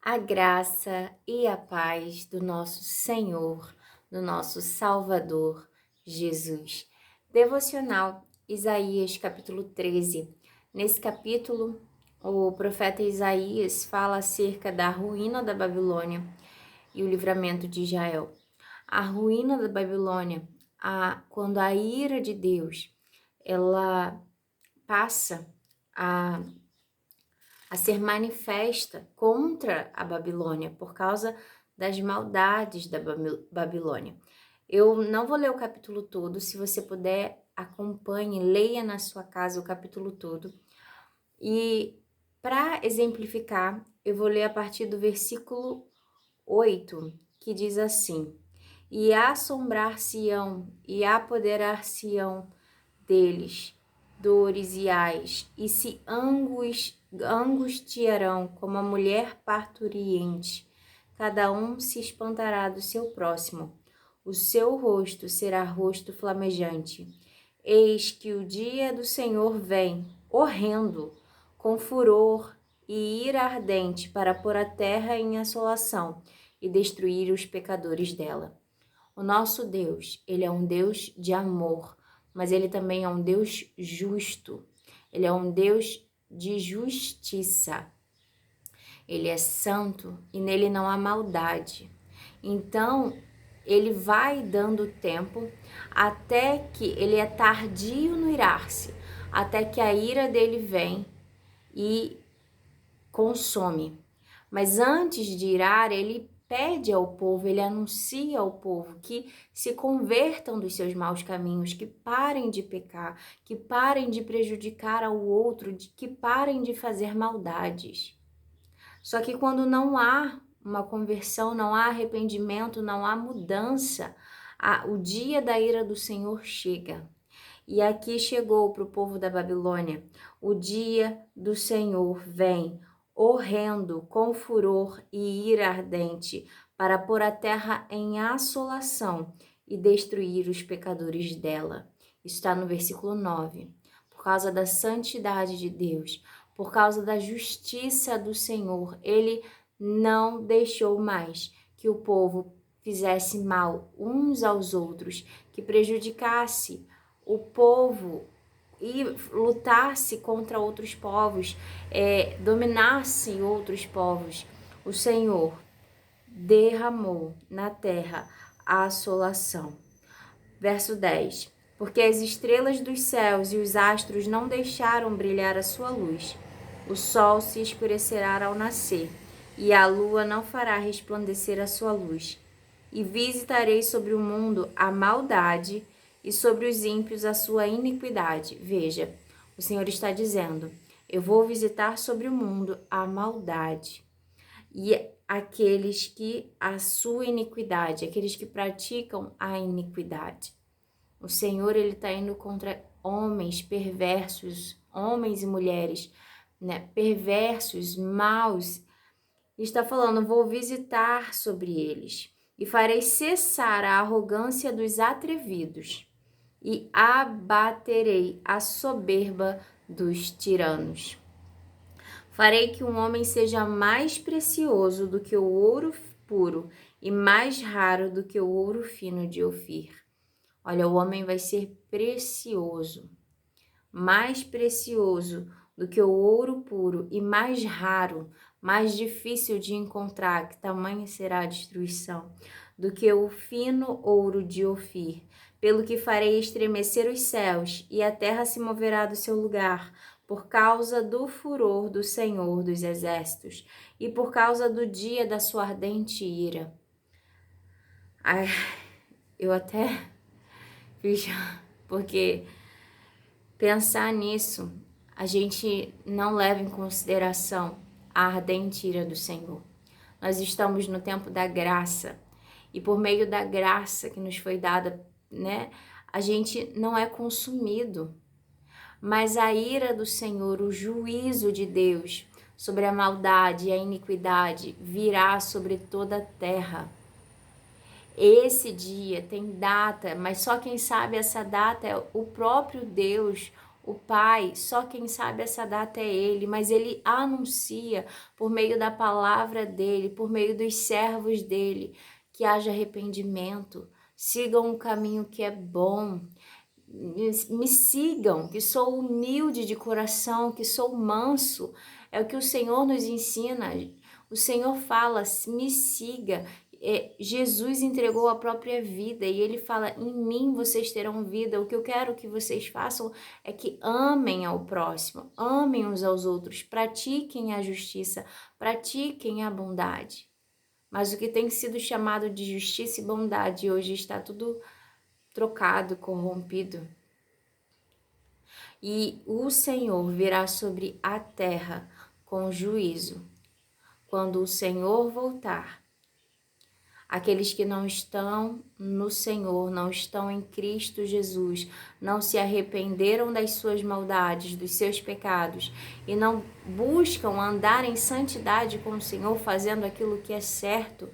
A graça e a paz do nosso Senhor, do nosso Salvador, Jesus. Devocional, Isaías, capítulo 13. Nesse capítulo, o profeta Isaías fala acerca da ruína da Babilônia e o livramento de Israel. A ruína da Babilônia, quando a ira de Deus, ela passa a ser manifesta contra a Babilônia por causa das maldades da Babilônia. Eu não vou ler o capítulo todo, se você puder, acompanhe, leia na sua casa o capítulo todo. E para exemplificar, eu vou ler a partir do versículo 8, que diz assim: E assombrar-se-ão e apoderar-se-ão deles dores e ais, e se angustiarão como a mulher parturiente. Cada um se espantará do seu próximo. O seu rosto será rosto flamejante. Eis que o dia do Senhor vem, horrendo, com furor e ira ardente, para pôr a terra em assolação e destruir os pecadores dela. O nosso Deus, ele é um Deus de amor, mas ele também é um Deus justo. Ele é um Deus de justiça. Ele é santo e nele não há maldade. Então, ele vai dando tempo até que ele é tardio no irar-se, até que a ira dele vem e consome. Mas antes de irar, ele pede ao povo, ele anuncia ao povo que se convertam dos seus maus caminhos, que parem de pecar, que parem de prejudicar ao outro, que parem de fazer maldades. Só que quando não há uma conversão, não há arrependimento, não há mudança, o dia da ira do Senhor chega. E aqui chegou para o povo da Babilônia: o dia do Senhor vem, horrendo, com furor e ira ardente, para pôr a terra em assolação e destruir os pecadores dela. Isso está no versículo 9. Por causa da santidade de Deus, por causa da justiça do Senhor, ele não deixou mais que o povo fizesse mal uns aos outros, que prejudicasse o povo e lutasse contra outros povos, dominasse outros povos. O Senhor derramou na terra a assolação. Verso 10. Porque as estrelas dos céus e os astros não deixaram brilhar a sua luz. O sol se escurecerá ao nascer, e a lua não fará resplandecer a sua luz. E visitarei sobre o mundo a maldade, e sobre os ímpios a sua iniquidade. Veja, o Senhor está dizendo: eu vou visitar sobre o mundo a maldade e aqueles que a sua iniquidade, aqueles que praticam a iniquidade. O Senhor, ele está indo contra homens perversos, homens e mulheres, né, perversos, maus. Está falando: vou visitar sobre eles e farei cessar a arrogância dos atrevidos e abaterei a soberba dos tiranos. Farei que um homem seja mais precioso do que o ouro puro e mais raro do que o ouro fino de Ofir. Olha, o homem vai ser precioso, mais precioso do que o ouro puro e mais raro, mais difícil de encontrar, que tamanha será a destruição, do que o fino ouro de Ofir. Pelo que farei estremecer os céus, e a terra se moverá do seu lugar, por causa do furor do Senhor dos Exércitos, e por causa do dia da sua ardente ira. Ai, eu até fiz, porque pensar nisso, a gente não leva em consideração a ardente ira do Senhor. Nós estamos no tempo da graça, e por meio da graça que nos foi dada, né, a gente não é consumido. Mas a ira do Senhor, o juízo de Deus sobre a maldade e a iniquidade virá sobre toda a terra. Esse dia tem data, mas só quem sabe essa data é o próprio Deus, O Pai, só quem sabe essa data é Ele, mas Ele anuncia por meio da palavra dEle, por meio dos servos dEle, que haja arrependimento, sigam um caminho que é bom, me sigam, que sou humilde de coração, que sou manso, é o que o Senhor nos ensina. O Senhor fala, me siga. Jesus entregou a própria vida e Ele fala, em mim vocês terão vida. O que eu quero que vocês façam é que amem ao próximo, amem uns aos outros, pratiquem a justiça, pratiquem a bondade. Mas o que tem sido chamado de justiça e bondade hoje está tudo trocado, corrompido. E o Senhor virá sobre a terra com juízo. Quando o Senhor voltar, aqueles que não estão no Senhor, não estão em Cristo Jesus, não se arrependeram das suas maldades, dos seus pecados e não buscam andar em santidade com o Senhor, fazendo aquilo que é certo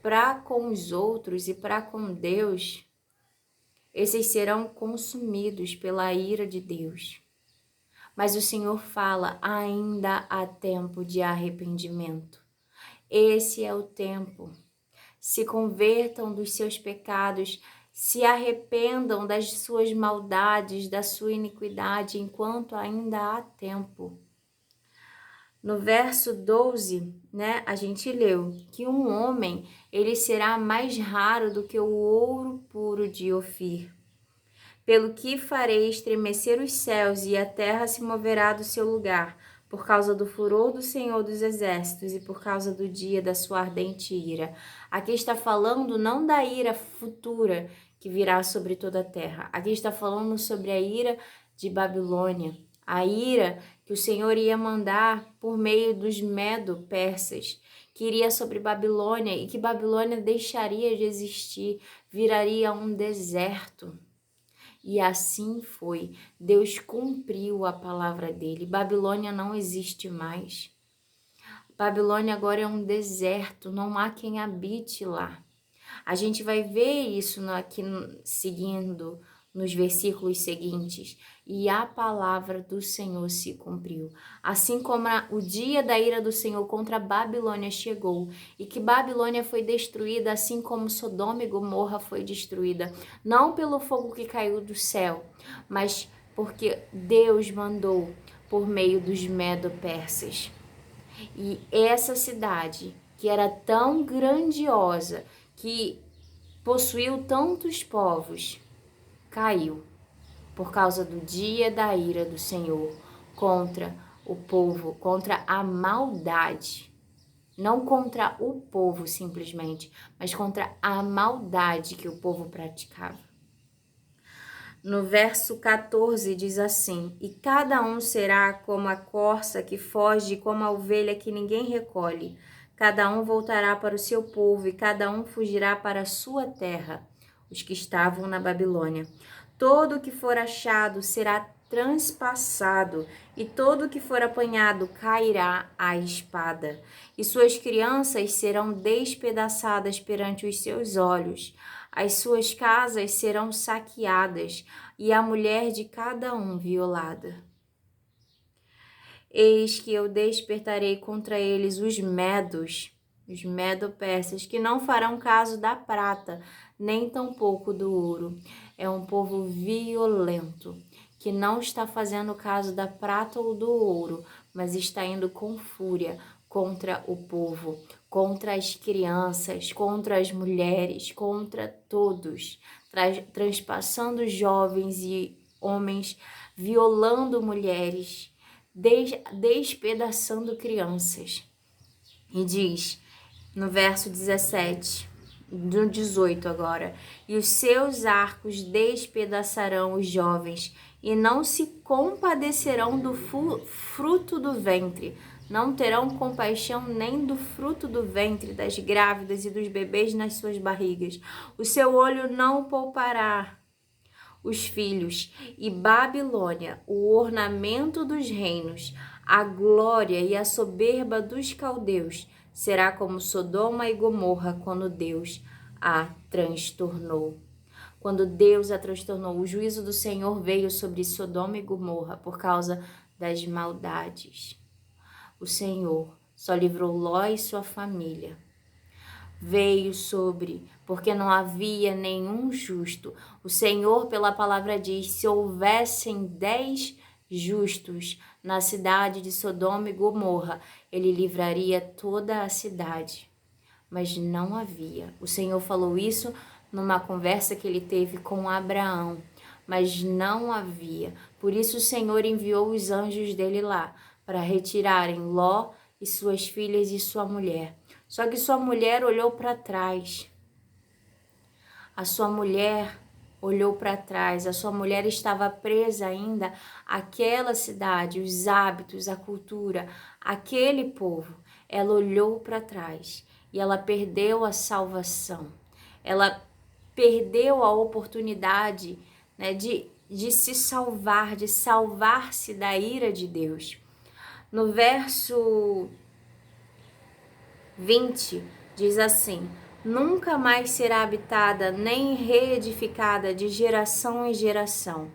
para com os outros e para com Deus, esses serão consumidos pela ira de Deus. Mas o Senhor fala, ainda há tempo de arrependimento. Esse é o tempo. Se convertam dos seus pecados, se arrependam das suas maldades, da sua iniquidade, enquanto ainda há tempo. No verso 12, a gente leu que um homem, ele será mais raro do que o ouro puro de Ofir. Pelo que farei estremecer os céus e a terra se moverá do seu lugar, por causa do furor do Senhor dos Exércitos e por causa do dia da sua ardente ira. Aqui está falando não da ira futura que virá sobre toda a terra. Aqui está falando sobre a ira de Babilônia. A ira que o Senhor ia mandar por meio dos medo-persas, que iria sobre Babilônia e que Babilônia deixaria de existir, viraria um deserto. E assim foi. Deus cumpriu a palavra dele. Babilônia não existe mais. Babilônia agora é um deserto, não há quem habite lá. A gente vai ver isso aqui seguindo nos versículos seguintes. E a palavra do Senhor se cumpriu. Assim como o dia da ira do Senhor contra a Babilônia chegou, e que Babilônia foi destruída, assim como Sodoma e Gomorra foi destruída, não pelo fogo que caiu do céu, mas porque Deus mandou por meio dos medo-persas. E essa cidade, que era tão grandiosa, que possuiu tantos povos, caiu por causa do dia da ira do Senhor contra o povo, contra a maldade. Não contra o povo simplesmente, mas contra a maldade que o povo praticava. No verso 14 diz assim: e cada um será como a corça que foge, como a ovelha que ninguém recolhe. Cada um voltará para o seu povo e cada um fugirá para a sua terra, os que estavam na Babilônia. Todo o que for achado será transpassado, e todo o que for apanhado cairá à espada. E suas crianças serão despedaçadas perante os seus olhos. As suas casas serão saqueadas, e a mulher de cada um violada. Eis que eu despertarei contra eles os medo-persas, que não farão caso da prata, nem tampouco do ouro. É um povo violento, que não está fazendo caso da prata ou do ouro, mas está indo com fúria contra o povo, contra as crianças, contra as mulheres, contra todos, transpassando jovens e homens, violando mulheres, despedaçando crianças. E diz no verso 17, do 18 agora: e os seus arcos despedaçarão os jovens, e não se compadecerão do fruto do ventre, não terão compaixão nem do fruto do ventre, das grávidas e dos bebês nas suas barrigas. O seu olho não poupará os filhos, e Babilônia, o ornamento dos reinos, a glória e a soberba dos caldeus, será como Sodoma e Gomorra quando Deus a transtornou. quando Deus a transtornou. O juízo do Senhor veio sobre Sodoma e Gomorra por causa das maldades. O Senhor só livrou Ló e sua família. Veio porque não havia nenhum justo. O Senhor, pela palavra diz, se houvessem 10 justos na cidade de Sodoma e Gomorra, ele livraria toda a cidade. Mas não havia. O Senhor falou isso numa conversa que ele teve com Abraão, mas não havia. Por isso o Senhor enviou os anjos dele lá para retirarem Ló e suas filhas e sua mulher. Só que sua mulher olhou para trás. A sua mulher olhou para trás. A sua mulher estava presa ainda àquela cidade, os hábitos, a cultura, aquele povo. Ela olhou para trás e ela perdeu a salvação. Ela perdeu a oportunidade, né, de se salvar, de salvar-se da ira de Deus. No verso 20, diz assim: nunca mais será habitada nem reedificada de geração em geração.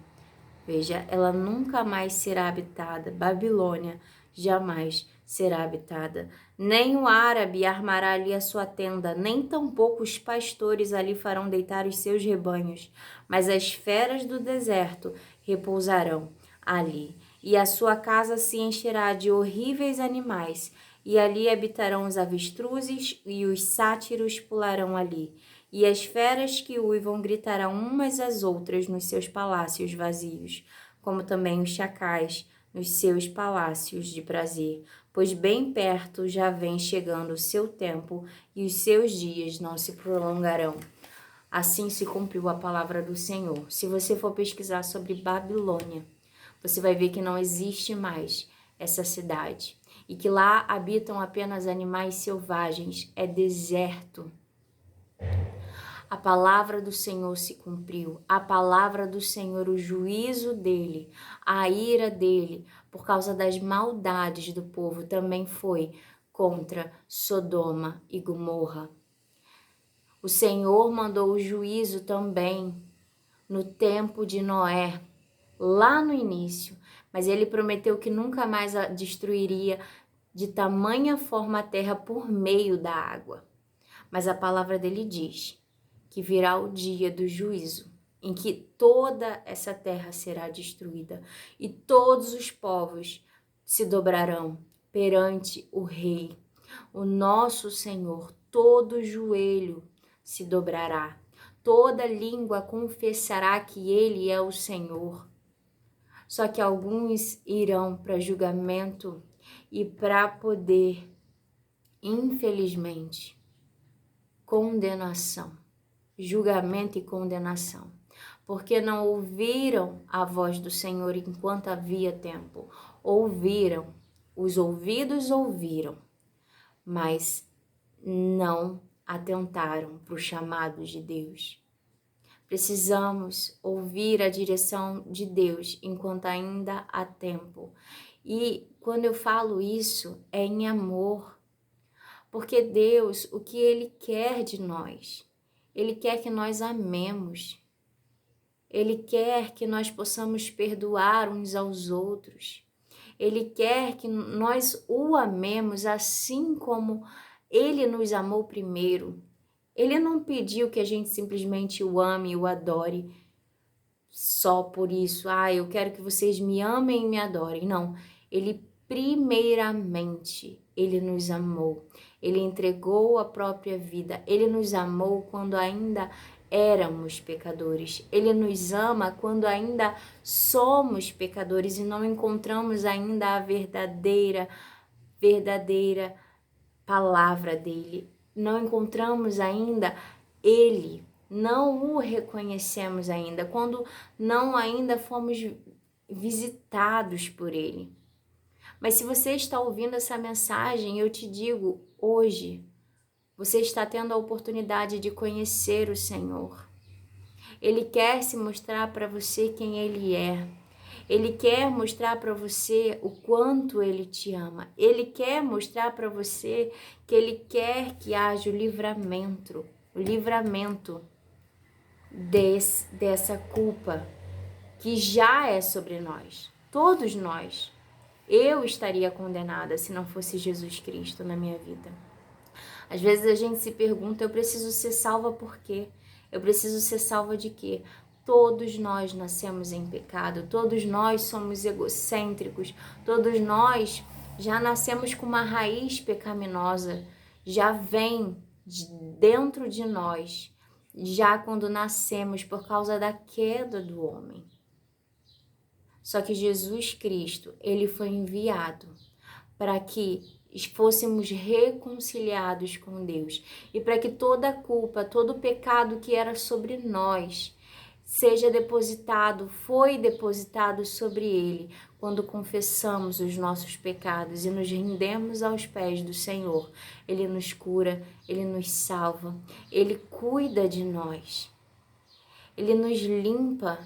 Veja, ela nunca mais será habitada. Babilônia jamais será habitada. Nem o árabe armará ali a sua tenda, nem tampouco os pastores ali farão deitar os seus rebanhos, mas as feras do deserto repousarão ali. E a sua casa se encherá de horríveis animais, e ali habitarão os avestruzes, e os sátiros pularão ali. E as feras que uivam gritarão umas às outras nos seus palácios vazios, como também os chacais nos seus palácios de prazer, pois bem perto já vem chegando o seu tempo, e os seus dias não se prolongarão. Assim se cumpriu a palavra do Senhor. Se você for pesquisar sobre Babilônia, você vai ver que não existe mais essa cidade e que lá habitam apenas animais selvagens, é deserto. A palavra do Senhor se cumpriu, a palavra do Senhor, o juízo dele, a ira dele, por causa das maldades do povo, também foi contra Sodoma e Gomorra. O Senhor mandou o juízo também no tempo de Noé, lá no início, mas ele prometeu que nunca mais a destruiria de tamanha forma a terra por meio da água. Mas a palavra dele diz que virá o dia do juízo, em que toda essa terra será destruída e todos os povos se dobrarão perante o Rei, o nosso Senhor. Todo joelho se dobrará, toda língua confessará que Ele é o Senhor. Só que alguns irão para julgamento e para poder, infelizmente, condenação. Julgamento e condenação, porque não ouviram a voz do Senhor enquanto havia tempo. Ouviram, os ouvidos ouviram, mas não atentaram para o chamado de Deus. Precisamos ouvir a direção de Deus enquanto ainda há tempo. E quando eu falo isso, é em amor, porque Deus, o que Ele quer de nós? Ele quer que nós amemos. Ele quer que nós possamos perdoar uns aos outros. Ele quer que nós o amemos assim como Ele nos amou primeiro. Ele não pediu que a gente simplesmente o ame e o adore só por isso. Eu quero que vocês me amem e me adorem. Não, Ele primeiramente, Ele nos amou. Ele entregou a própria vida. Ele nos amou quando ainda éramos pecadores. Ele nos ama quando ainda somos pecadores e não encontramos ainda a verdadeira palavra dele. Não encontramos ainda Ele. Não o reconhecemos ainda. Quando não ainda fomos visitados por Ele. Mas se você está ouvindo essa mensagem, eu te digo, hoje, você está tendo a oportunidade de conhecer o Senhor. Ele quer se mostrar para você quem Ele é. Ele quer mostrar para você o quanto Ele te ama. Ele quer mostrar para você que Ele quer que haja o livramento. dessa culpa que já é sobre nós. Todos nós. Eu estaria condenada se não fosse Jesus Cristo na minha vida. Às vezes a gente se pergunta, eu preciso ser salva por quê? Eu preciso ser salva de quê? Todos nós nascemos em pecado, todos nós somos egocêntricos, todos nós já nascemos com uma raiz pecaminosa, já vem dentro de nós, já quando nascemos por causa da queda do homem. Só que Jesus Cristo, ele foi enviado para que fôssemos reconciliados com Deus e para que toda a culpa, todo o pecado que era sobre nós foi depositado sobre ele quando confessamos os nossos pecados e nos rendemos aos pés do Senhor. Ele nos cura, ele nos salva, ele cuida de nós, ele nos limpa.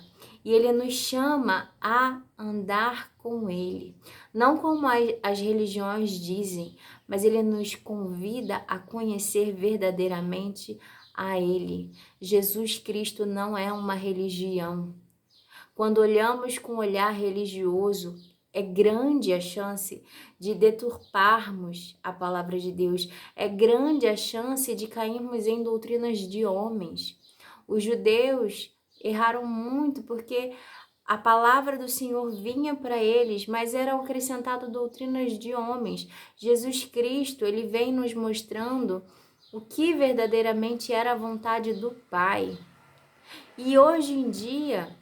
E ele nos chama a andar com ele. Não como as religiões dizem, mas ele nos convida a conhecer verdadeiramente a ele. Jesus Cristo não é uma religião. Quando olhamos com um olhar religioso, é grande a chance de deturparmos a palavra de Deus. É grande a chance de cairmos em doutrinas de homens. Os judeus erraram muito porque a palavra do Senhor vinha para eles, mas eram acrescentado doutrinas de homens. Jesus Cristo, ele vem nos mostrando o que verdadeiramente era a vontade do Pai. E hoje em dia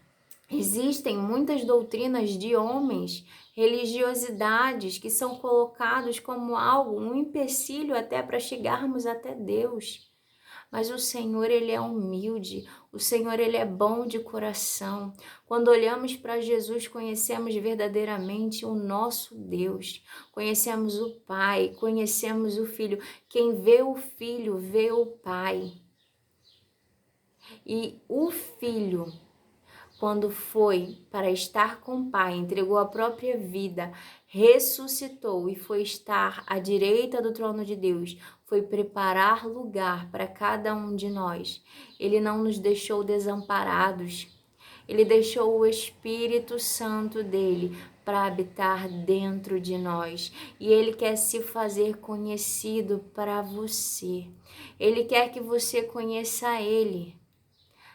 existem muitas doutrinas de homens, religiosidades que são colocados como algo, um empecilho até para chegarmos até Deus. Mas o Senhor, ele é humilde, o Senhor, ele é bom de coração. Quando olhamos para Jesus, conhecemos verdadeiramente o nosso Deus, conhecemos o Pai, conhecemos o Filho. Quem vê o Filho, vê o Pai. E o Filho, quando foi para estar com o Pai, entregou a própria vida, ressuscitou e foi estar à direita do trono de Deus, foi preparar lugar para cada um de nós. Ele não nos deixou desamparados. Ele deixou o Espírito Santo dele para habitar dentro de nós. E ele quer se fazer conhecido para você. Ele quer que você conheça ele.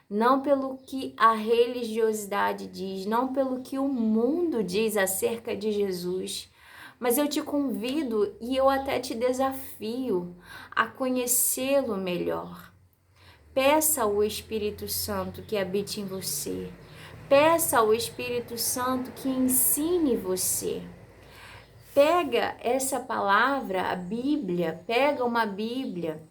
Não pelo que a religiosidade diz, não pelo que o mundo diz acerca de Jesus, mas eu te convido e eu até te desafio a conhecê-lo melhor. Peça ao Espírito Santo que habite em você. Peça ao Espírito Santo que ensine você. Pega essa palavra, a Bíblia, pega uma Bíblia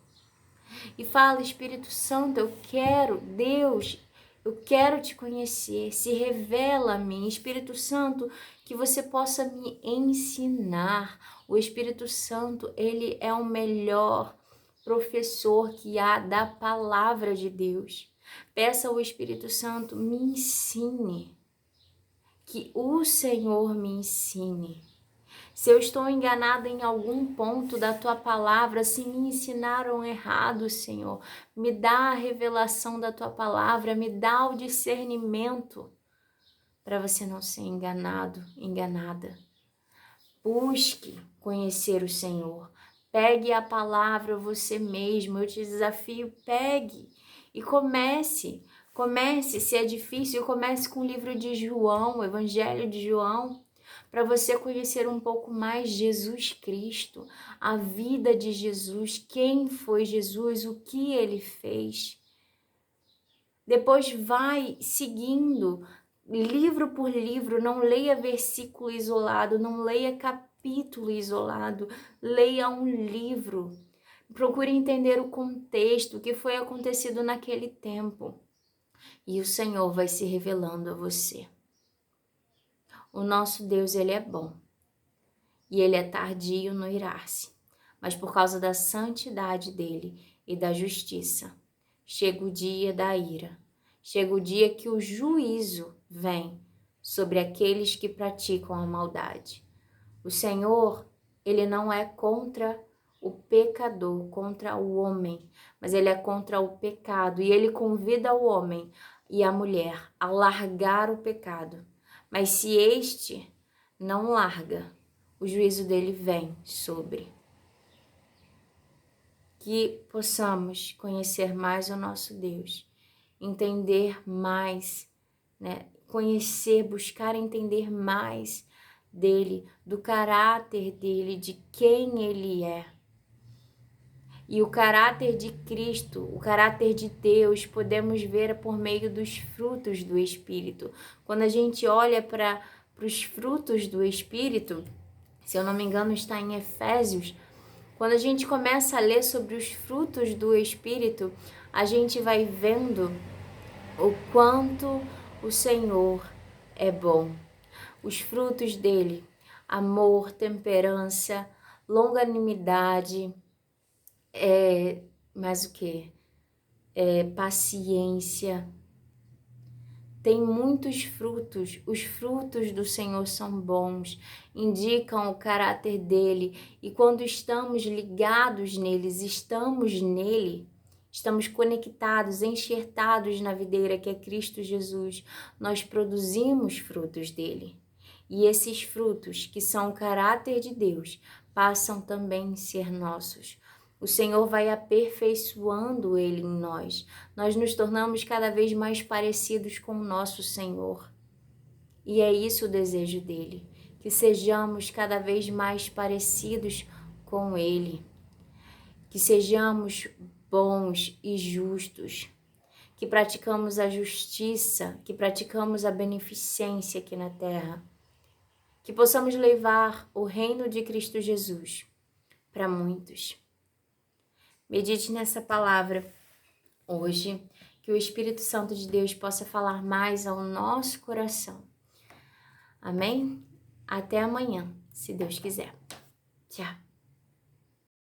e fala: Espírito Santo, eu quero, Deus, eu quero te conhecer, se revela a mim. Espírito Santo, que você possa me ensinar. O Espírito Santo, ele é o melhor professor que há da palavra de Deus. Peça ao Espírito Santo, me ensine, que o Senhor me ensine. Se eu estou enganada em algum ponto da tua palavra, se me ensinaram errado, Senhor, me dá a revelação da tua palavra, me dá o discernimento para você não ser enganado, enganada. Busque conhecer o Senhor. Pegue a palavra você mesmo. Eu te desafio, pegue e comece. Comece, se é difícil, comece com o livro de João, o Evangelho de João, para você conhecer um pouco mais Jesus Cristo, a vida de Jesus, quem foi Jesus, o que ele fez. Depois vai seguindo, livro por livro, não leia versículo isolado, não leia capítulo isolado, leia um livro. Procure entender o contexto, o que foi acontecido naquele tempo. E o Senhor vai se revelando a você. O nosso Deus, ele é bom e ele é tardio no irar-se, mas por causa da santidade dele e da justiça, chega o dia da ira, chega o dia que o juízo vem sobre aqueles que praticam a maldade. O Senhor, ele não é contra o pecador, contra o homem, mas ele é contra o pecado. E ele convida o homem e a mulher a largar o pecado. Mas se este não larga, o juízo dele vem sobre. Que possamos conhecer mais o nosso Deus, entender mais, né? Conhecer, buscar entender mais dele, do caráter dele, de quem ele é. E o caráter de Cristo, o caráter de Deus, podemos ver por meio dos frutos do Espírito. Quando a gente olha para os frutos do Espírito, se eu não me engano está em Efésios, quando a gente começa a ler sobre os frutos do Espírito, a gente vai vendo o quanto o Senhor é bom. Os frutos dele, amor, temperança, longanimidade, mais o que? Paciência. Tem muitos frutos. Os frutos do Senhor são bons, indicam o caráter dele. E quando estamos ligados neles, estamos nele, estamos conectados, enxertados na videira que é Cristo Jesus, nós produzimos frutos dele. E esses frutos, que são o caráter de Deus, passam também a ser nossos. O Senhor vai aperfeiçoando ele em nós. Nós nos tornamos cada vez mais parecidos com o nosso Senhor. E é isso o desejo dele, que sejamos cada vez mais parecidos com ele. Que sejamos bons e justos. Que praticamos a justiça, que praticamos a beneficência aqui na terra. Que possamos levar o reino de Cristo Jesus para muitos. Medite nessa palavra hoje, que o Espírito Santo de Deus possa falar mais ao nosso coração. Amém? Até amanhã, se Deus quiser. Tchau.